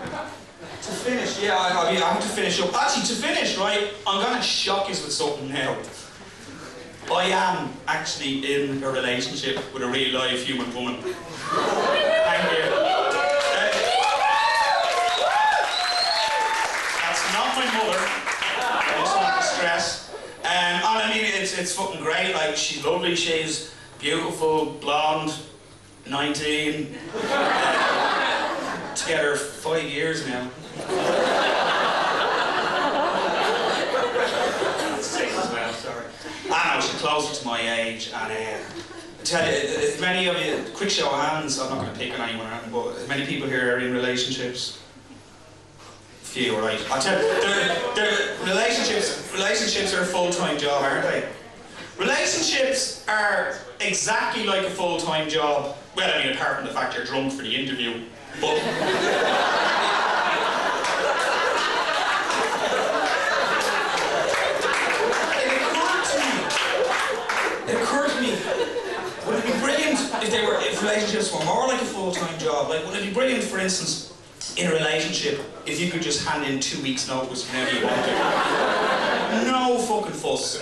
To finish, yeah, I have to finish up. Actually, to finish, right, I'm going to shock you with something now. I am actually in a relationship with a real live human woman. Thank you. That's not my mother. I just want to stress. And I mean, it's fucking great. Like, she's lovely, she's beautiful, blonde, 19. Together 5 years now. That's 6 as well, sorry. I know, she's closer to my age, and I tell you, many of you, quick show of hands, I'm not going to pick on anyone, but many people here are in relationships. Few, right? I tell you, relationships are a full-time job, aren't they? Relationships are exactly like a full-time job. Well, I mean, apart from the fact you're drunk for the interview, but it occurred to me, would it be brilliant if relationships were more like a full-time job? Like, would it be brilliant, for instance, in a relationship, if you could just hand in 2 weeks' notice whenever you wanted? No fucking fuss.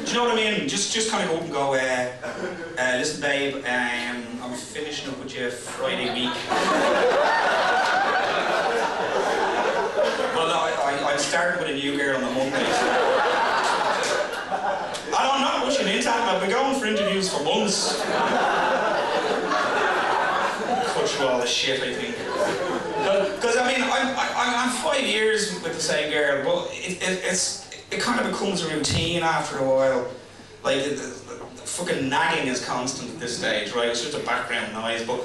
Do you know what I mean? Just kind of go up and go, listen, babe, I'm finishing up with you Friday week. Well, no, I started with a new girl on the Monday. I'm not rushing into that. I've been going for interviews for months. Cut through all the shit, I think. Because I mean, I'm 5 years with the same girl, but it kind of becomes a routine after a while. Like, the fucking nagging is constant at this stage, right? It's just a background noise, but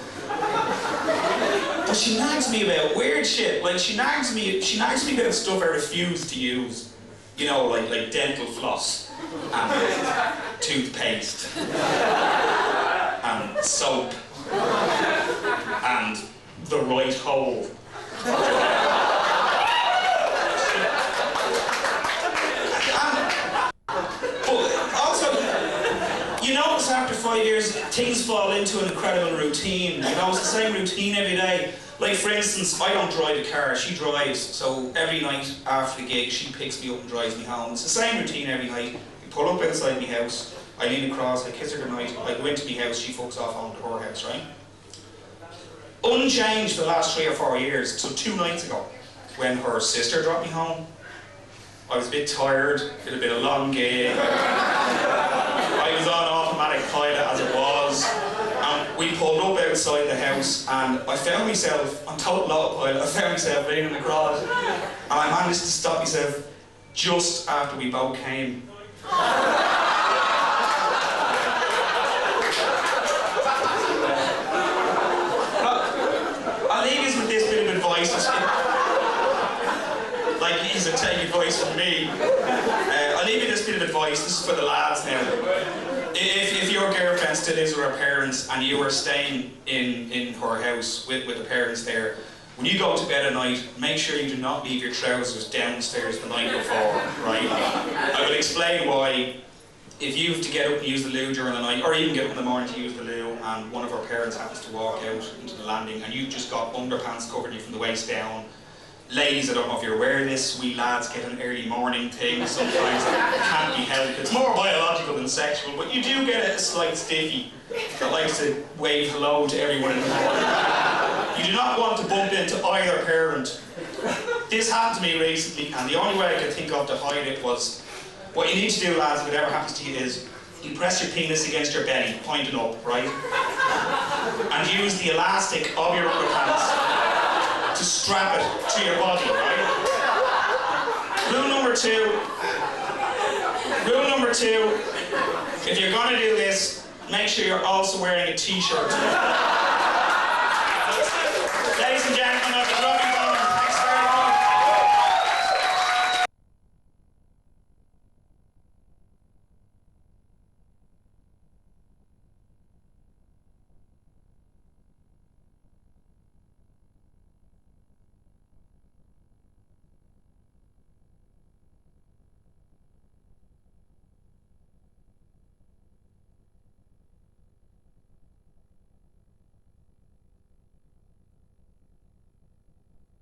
she nags me about weird shit. Like, she nags me about stuff I refuse to use. You know, like dental floss, and toothpaste, and soap, and the right hole. But also, you notice after 5 years, things fall into an incredible routine. You know, it's the same routine every day. Like, for instance, I don't drive a car, she drives, so every night after the gig, she picks me up and drives me home. It's the same routine every night. We pull up outside my house, I lean across, I kiss her goodnight, I go into my house, she fucks off home to her house, right? Unchanged for the last 3 or 4 years, till 2 nights ago, when her sister dropped me home. I was a bit tired, did a bit of long gig. I was on automatic pilot as it was. And we pulled up outside the house, and I found myself on total autopilot. I found myself leaning across, and I managed to stop myself just after we both came. I'll leave you with this bit of advice. Like, he's a take advice from me. I'll leave you this bit of advice. This is for the lads now. If your girlfriend still lives with her parents and you are staying in her house with the parents there, when you go to bed at night, make sure you do not leave your trousers downstairs the night before, right? I will explain why. If you have to get up and use the loo during the night, or even get up in the morning to use the loo, and one of her parents happens to walk out into the landing and you've just got underpants covering you from the waist down. Ladies, I don't know if you're aware of this, we lads get an early morning thing sometimes that can't be helped. It's more biological than sexual, but you do get a slight stiffy that likes to wave hello to everyone in the morning. You do not want to bump into either parent. This happened to me recently, and the only way I could think of to hide it was, what you need to do, lads, if it ever happens to you, is you press your penis against your belly, pointing up, right? And use the elastic of your underpants to strap it to your body, right? Rule number two, if you're gonna do this, make sure you're also wearing a t-shirt.